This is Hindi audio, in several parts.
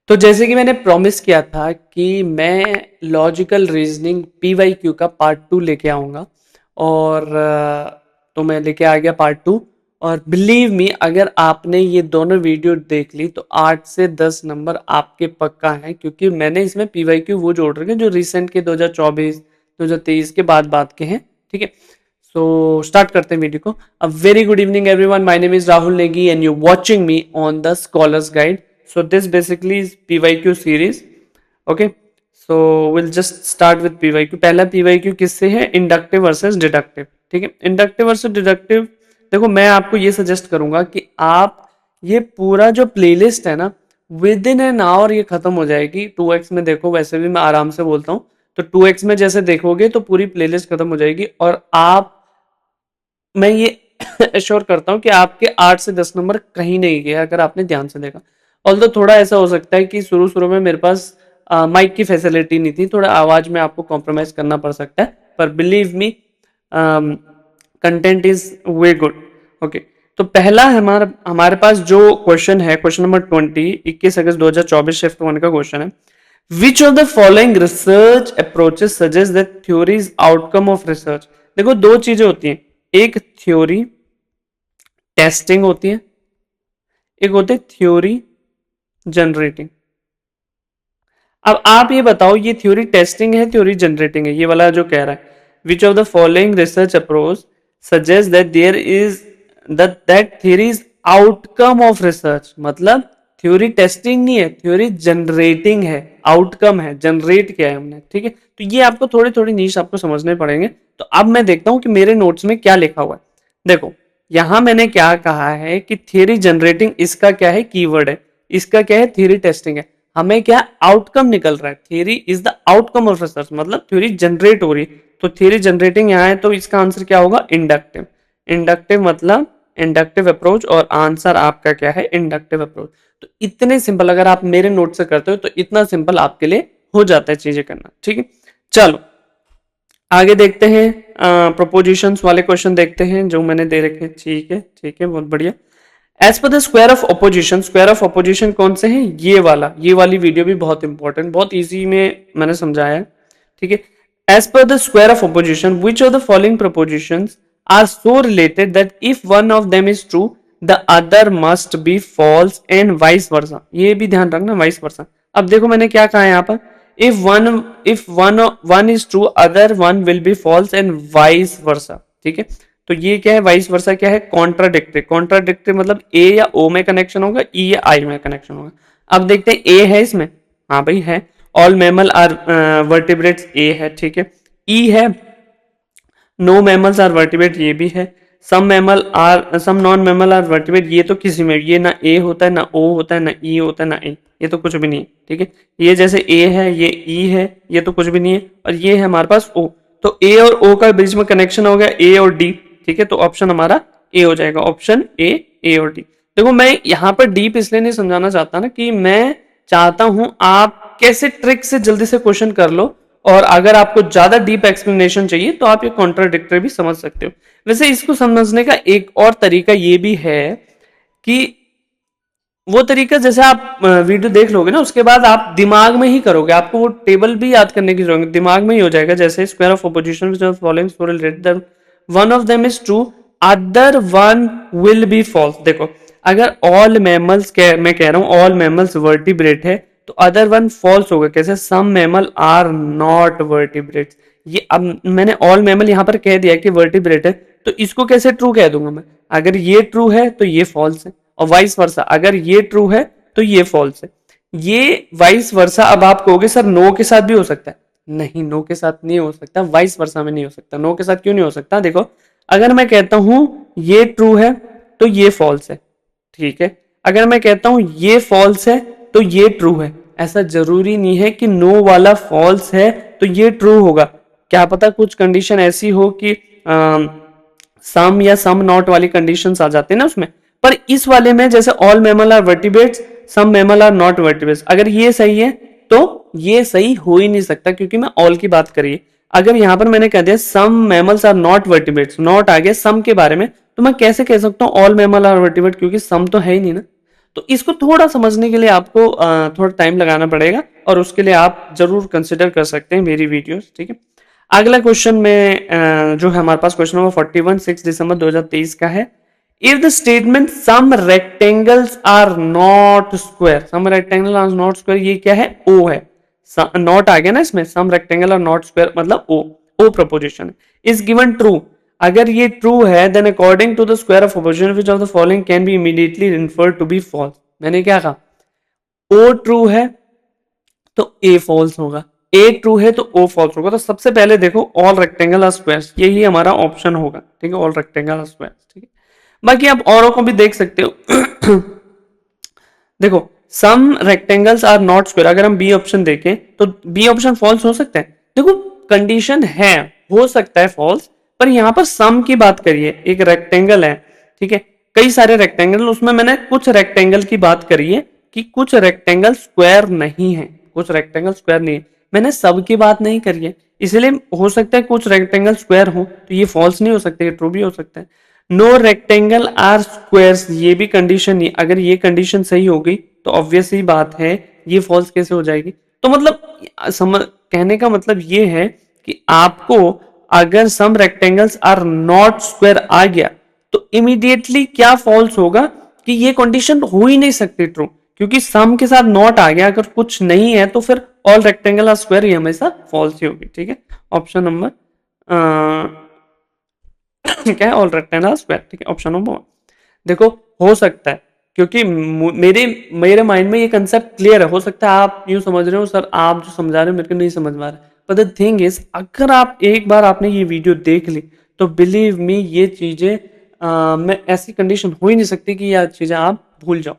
तो जैसे कि मैंने प्रॉमिस किया था कि मैं लॉजिकल रीजनिंग PYQ का पार्ट 2 लेके आऊँगा और तो मैं लेके आ गया पार्ट 2। और बिलीव मी, अगर आपने ये दोनों वीडियो देख ली तो 8 से 10 नंबर आपके पक्का हैं, क्योंकि मैंने इसमें PYQ वो जोड़ रखे जो रिसेंट के 2024 2023 के बाद के हैं। ठीक है, सो स्टार्ट करते हैं वीडियो को। A very good evening everyone, my name is Rahul Negi and you watching me on the scholars guide. So this basically is PYQ series. Okay, so we'll just start with PYQ. पहला PYQ किससे है? Inductive versus deductive. ठीक है, इंडक्टिव वर्सेस डिडक्टिव। देखो, मैं आपको ये सजेस्ट करूंगा कि आप ये पूरा जो प्लेलिस्ट है ना, विद इन एन आवर ये खत्म हो जाएगी। 2x में देखो, वैसे भी मैं आराम से बोलता हूँ, तो 2x में जैसे देखोगे तो पूरी प्लेलिस्ट खत्म हो जाएगी और आप, मैं ये एश्योर करता हूँ कि आपके 8 से 10 नंबर कहीं नहीं गए अगर आपने ध्यान से देखा। ऑल्दो थोड़ा ऐसा हो सकता है कि शुरू में मेरे पास माइक की फैसिलिटी नहीं थी, थोड़ा आवाज में आपको कॉम्प्रोमाइज करना पड़ सकता है, पर believe me content is way good. Okay, तो पहला हमारे पास जो क्वेश्चन है, क्वेश्चन नंबर 20, 21 अगस्त 2024 शिफ्ट 1 का क्वेश्चन है। Which of the following research approaches suggest that theory is outcome of research. देखो, दो चीजें होती हैं, एक थ्योरी टेस्टिंग होती है, एक होती है थ्योरी जनरेटिंग। अब आप ये बताओ, ये थ्योरी टेस्टिंग है, थ्योरी जनरेटिंग है? ये वाला जो कह रहा है, which of the following research approach suggest that there is that theory is outcome of research, मतलब थ्योरी टेस्टिंग नहीं है, थ्योरी जनरेटिंग है, आउटकम है, जनरेट किया है हमने। ठीक है, तो ये आपको थोड़ी थोड़ी नीश आपको समझने पड़ेंगे। तो अब मैं देखता हूं कि मेरे नोट्स में क्या लिखा हुआ है। देखो, यहां मैंने क्या कहा है कि थ्योरी जनरेटिंग, इसका क्या है, कीवर्ड है, इसका क्या है, थ्योरी टेस्टिंग है। हमें क्या आउटकम निकल रहा है, theory is the outcome of research, मतलब थ्योरी जनरेट हो रही है, तो थ्योरी जनरेटिंग यहाँ है, तो इसका आंसर क्या होगा, इंडक्टिव। इंडक्टिव मतलब इंडक्टिव अप्रोच, और आंसर आपका क्या है, इंडक्टिव अप्रोच। तो इतने सिंपल अगर आप मेरे नोट से करते हो तो इतना सिंपल आपके लिए हो जाता है चीजें करना। ठीक है, चलो आगे देखते हैं, प्रोपोजिशंस वाले क्वेश्चन देखते हैं जो मैंने दे रखे हैं। ठीक है, ठीक है, बहुत बढ़िया। As per the square of opposition, square of opposition कौन से हैं, ये वाला, ये वाली वीडियो भी बहुत इंपॉर्टेंट, बहुत इजी में मैंने समझाया है। ठीक है, as per the square of opposition which of the following propositions are so related that if one of them is true the other must be false and vice versa. ये भी ध्यान रखना, वाइस वर्सा। अब देखो मैंने क्या कहा यहाँ पर, if one is true other one will be false and vice versa। ठीक है, तो ये क्या है, वाइस वर्सा क्या है, कॉन्ट्राडिक्टरी। कॉन्ट्राडिक्टरी मतलब ए या ओ में कनेक्शन होगा, ई या आई में कनेक्शन होगा। अब देखते हैं, ए है इसमें, हाँ भाई है, ऑल मैमल आर वर्टिब्रेट्स, ए है। ठीक है, ई है, नो मैमल्स आर वर्टिब्रेट, ये भी है। Some non mammal are vertebrate, ये तो किसी में, ये ना ए होता है, ना ओ होता है, ना ई होता है, ना ए, ये तो कुछ भी नहीं है। ठीक है, ये जैसे ए है, ये ई है, ये तो कुछ भी नहीं है, और ये है हमारे पास ओ, तो ए और ओ का बीच में कनेक्शन हो गया, ए और डी। ठीक है, तो ऑप्शन हमारा ए हो जाएगा, ऑप्शन ए और डी। देखो, मैं यहाँ पर डीप इसलिए नहीं समझाना चाहता ना, कि मैं चाहता हूं आप कैसे ट्रिक से जल्दी से क्वेश्चन कर लो, और अगर आपको ज्यादा डीप एक्सप्लेनेशन चाहिए तो आप ये कॉन्ट्राडिक्टरी भी समझ सकते हो। वैसे इसको समझने का एक और तरीका ये भी है कि वो तरीका, जैसे आप वीडियो देख लोगे ना, उसके बाद आप दिमाग में ही करोगे, आपको वो टेबल भी याद करने की जरूरत, दिमाग में ही हो जाएगा। जैसे square of opposition following so related one of them is true other one will be false. देखो, अगर ऑल मैमल्स, मैं कह रहा हूं ऑल मैमल्स वर्टिब्रेट है, तो अदर वन फॉल्स होगा। कैसे, सम मैमल आर नॉट वर्टिब्रेट्स। ये अब मैंने ऑल मैमल यहां पर कह दिया कि वर्टिब्रेट है, तो इसको कैसे ट्रू कह दूंगा मैं, अगर ये ट्रू है तो ये फॉल्स है, और वाइस वर्सा, अगर ये ट्रू है तो ये फॉल्स है। ये वाइस वर्सा, अब आप कहोगे सर नो के साथ भी हो सकता है, नहीं, नो के साथ नहीं हो सकता, वाइस वर्सा में नहीं हो सकता। नो के साथ क्यों नहीं हो सकता, देखो, अगर मैं कहता हूं ये ट्रू है तो ये फॉल्स है। ठीक है, अगर मैं कहता हूं ये फॉल्स है तो ये ट्रू है, ऐसा जरूरी नहीं है कि नो वाला फॉल्स है तो ये ट्रू होगा। क्या पता कुछ कंडीशन ऐसी हो कि सम या सम नॉट वाली कंडीशंस आ जाते हैं ना उसमें, पर इस वाले में जैसे all mammal are vertebrates, some mammal are not vertebrates, अगर ये सही है तो ये सही हो ही नहीं सकता, क्योंकि मैं ऑल की बात करिए। अगर यहां पर मैंने कह दिया some mammals are not vertebrates, not आ गया सम के बारे में, तो मैं कैसे कह सकता हूं ऑल मैमल आर वर्टिब्रेट, क्योंकि सम तो है ही नहीं ना। तो तो इसको थोड़ा समझने के लिए आपको थोड़ा टाइम लगाना पड़ेगा, और उसके लिए आप जरूर कंसिडर कर सकते हैं मेरी वीडियोस, ठीक है। अगला क्वेश्चन में जो है हमारे पास क्वेश्चन नंबर 41, 6 दिसंबर 2023 का है। If the statement some rectangles are not square, some rectangle are not square, ये क्या है? ओ है, नॉट आ गया ना इसमें, some rectangle are not square मतलब O, O proposition is given true. अगर ये ट्रू है then according to the square of proposition which of the following can be immediately inferred to be false. मैंने क्या कहा? ओ ट्रू है तो ए फॉल्स होगा, ए ट्रू है तो ओ फॉल्स होगा। तो सबसे पहले देखो ऑल रेक्टेंगल आर स्क्वायर्स, यही हमारा ऑप्शन होगा, ठीक है, ऑल रेक्टेंगल आर स्क्वायर्स, ठीक है। बाकी आप औरों को भी देख सकते हो। देखो सम रेक्टेंगल्स आर नॉट स्क्वायर, अगर हम बी ऑप्शन देखें तो बी ऑप्शन फॉल्स हो सकता है। देखो कंडीशन है, हो सकता है फॉल्स, पर यहां पर सम की बात करिए, एक रेक्टेंगल है, ठीक है, कई सारे रेक्टेंगल, उसमें मैंने कुछ रेक्टेंगल की बात करी है कि कुछ रेक्टेंगल स्क्वायर नहीं है, कुछ रेक्टेंगल स्क्वायर नहीं है, मैंने सब की बात नहीं करी है। इसलिए हो सकता है कुछ रेक्टेंगल स्क्वायर हो, तो ये फॉल्स नहीं हो सकता, ये ट्रू भी हो सकता है। नो रेक्टेंगल आर स्क्वायर्स, ये भी कंडीशन नहीं, अगर ये कंडीशन सही हो गई तो ऑब्वियस ही बात है ये फॉल्स कैसे हो जाएगी। तो मतलब समझ, कहने का मतलब ये है कि आपको अगर सम रेक्टेंगल्स आर नॉट स्क्वायर आ गया तो इमीडिएटली क्या फॉल्स होगा कि ये कंडीशन हो ही नहीं सकती ट्रू, क्योंकि सम के साथ नॉट आ गया, अगर कुछ नहीं है तो फिर ऑल रेक्टेंगल आर स्क्वायर ही हमेशा फॉल्स ही होगी, ठीक है। ऑप्शन नंबर क्या है? ऑल रेक्टेंगल आर स्क्वायर, ठीक है, ऑप्शन नंबर 1। देखो हो सकता है, क्योंकि मेरे मेरे माइंड में ये कंसेप्ट क्लियर है, हो सकता है आप यूं समझ रहे हो सर आप जो समझा रहे हो मेरे को नहीं समझ में आ रहा है, पर द थिंग इज अगर आप एक बार आपने ये वीडियो देख ली तो बिलीव मी ये चीजें मैं ऐसी कंडीशन हो ही नहीं सकती कि ये चीजें आप भूल जाओ।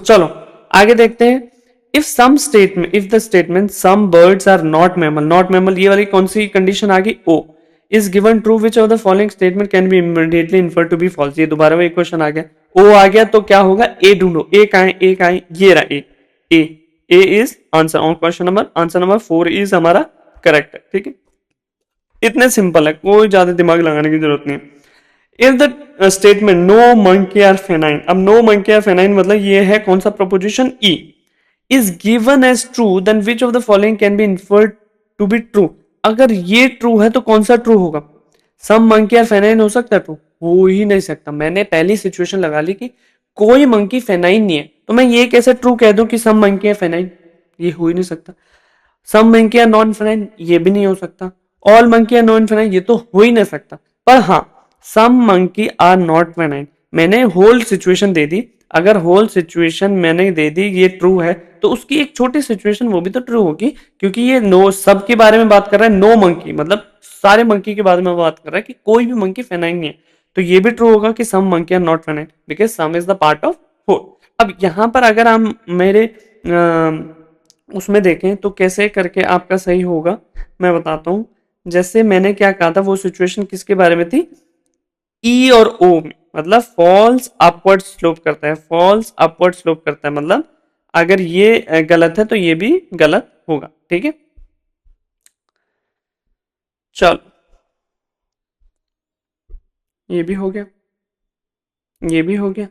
चलो आगे देखते हैं। If some statement, if the statement some birds are not mammal, not mammal ये वाली कौन सी कंडीशन आ गई? O is given true which of the following statement can be immediately infer to be false. ये दोबारा वही क्वेश्चन आ गया, ओ आ गया तो क्या होगा? ए ढूंढो, ए कहां है? ए कहां है? ये रहा A, A, A is answer on question number, answer number 4 is हमारा करेक्ट है, ठीक है। इतने सिंपल है, कोई ज्यादा दिमाग लगाने की जरूरत नहीं है। If the statement no monkey are feline, अब नो मंकी आर फेनाइन मतलब ये है कौन सा proposition? E is given as true then which of the following can be inferred to be true. अगर ये ट्रू है तो कौन सा ट्रू होगा? सम मंकी आर फेनाइन हो सकता है ट्रू? हो ही नहीं सकता। मैंने पहली सिचुएशन लगा ली कि कोई मंकी फेनाइन नहीं है, तो मैं ये कैसे ट्रू कह दूं कि सम मंकी आर फेनाइन? ये हो ही नहीं सकता। सम मंकी आर नॉन फेनाइन, ये भी नहीं हो सकता। ऑल मंकी आर नॉन फेनाइन, ये तो हो ही नहीं सकता। पर हाँ सम मंकी आर नॉट फेनाइन, मैंने होल सिचुएशन दे दी। अगर होल सिचुएशन मैंने दे दी ये ट्रू है तो उसकी एक छोटी सिचुएशन वो भी तो ट्रू होगी, क्योंकि ये नो सब के बारे में बात कर रहा है, नो मंकी मतलब सारे मंकी के बारे में बात कर रहा है कि कोई भी मंकी फेनाइन नहीं है। तो ये भी ट्रू होगा कि some monkey are not feline because some is the part of whole. अब यहां पर अगर हम मेरे उसमें देखें तो कैसे करके आपका सही होगा मैं बताता हूं। जैसे मैंने क्या कहा था, वो सिचुएशन किसके बारे में थी? ई और ओ में, मतलब फॉल्स अपवर्ड स्लोप करता है, फॉल्स अपवर्ड स्लोप करता है, मतलब अगर ये गलत है तो ये भी गलत होगा, ठीक है। चलो ये भी हो गया, ये भी हो गया,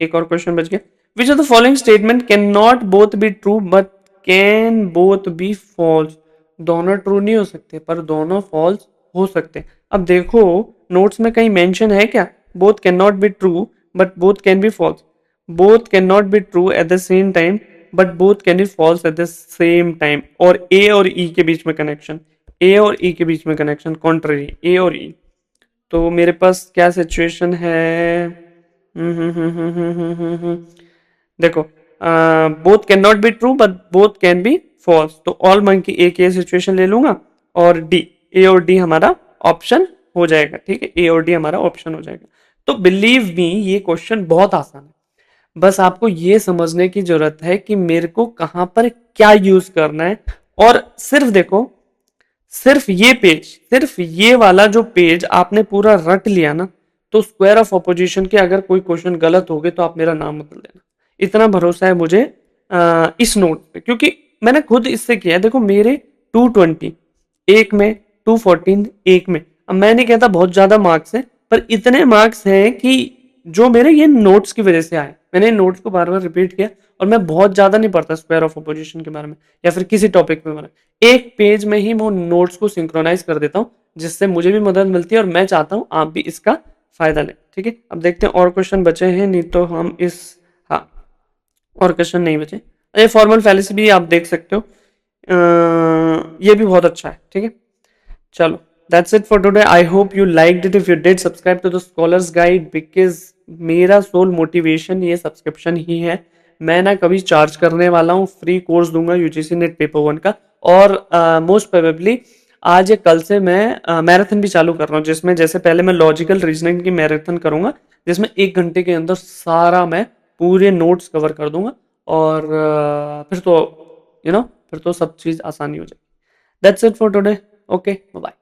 एक और क्वेश्चन बच गया। Which of the following statement can not both be true but can both be false. दोनों ट्रू नहीं हो सकते पर दोनों फॉल्स हो सकते। अब देखो नोट्स में कहीं मेंशन है क्या? Both can not be true but both can be false, both can not be true at the same time but both can be false at the same time, और ए और ई के बीच में कनेक्शन, ए और ई के बीच में कनेक्शन, कॉन्ट्ररी ए और ई। तो मेरे पास क्या सिचुएशन है? देखो both can not be true but both can be false, तो ऑल मंकी ए की सिचुएशन ले लूंगा और डी, ए और डी हमारा ऑप्शन हो जाएगा, ठीक है, ए और डी हमारा ऑप्शन हो जाएगा। तो बिलीव मी ये क्वेश्चन बहुत आसान है, बस आपको ये समझने की जरूरत है कि मेरे को कहां पर क्या यूज करना है। और सिर्फ देखो, सिर्फ ये पेज, सिर्फ ये वाला जो पेज आपने पूरा रट लिया ना, तो स्क्वायर ऑफ अपोजिशन के अगर कोई क्वेश्चन गलत हो गए तो आप मेरा नाम बदल देना, इतना भरोसा है मुझे इस नोट पे, क्योंकि मैंने खुद इससे किया। देखो मेरे 220 एक में, 214 एक में। अब मैं नहीं कहता बहुत ज्यादा मार्क्स है, पर इतने मार्क्स हैं कि जो मेरे ये नोट्स की वजह से आए। मैंने नोट्स को बार बार रिपीट किया और मैं बहुत ज़्यादा नहीं पढ़ता स्क्वायर ऑफ अपोजिशन के बारे में या फिर किसी टॉपिक में बारे में। एक पेज में ही मैं नोट्स को सिंक्रोनाइज कर देता हूँ, जिससे मुझे भी मदद मिलती है और मैं चाहता हूँ आप भी इसका फायदा लें। ठीक है, अब देखते हैं और क्वेश्चन बचे हैं, नहीं तो हम इस, हाँ और क्वेश्चन नहीं बचे। ये फॉर्मल फैलेसी भी आप देख सकते हो, ये भी बहुत अच्छा है। ठीक है, चलो that's it for today. I hope you liked it. If you did, subscribe to the scholars guide, because मेरा सोल मोटिवेशन ये सब्सक्रिप्शन ही है। मैं ना कभी चार्ज करने वाला हूँ, फ्री कोर्स दूंगा यूजीसी नेट पेपर 1 का। और मोस्ट प्रोबेबली आज या कल से मैं मैराथन भी चालू कर रहा हूँ, जिसमें जैसे पहले मैं लॉजिकल रीजनिंग की मैराथन करूंगा, जिसमें 1 घंटे के अंदर सारा मैं पूरे नोट्स कवर कर दूंगा। और फिर तो फिर तो सब चीज़ आसानी हो जाएगी। That's it for today. Okay, bye.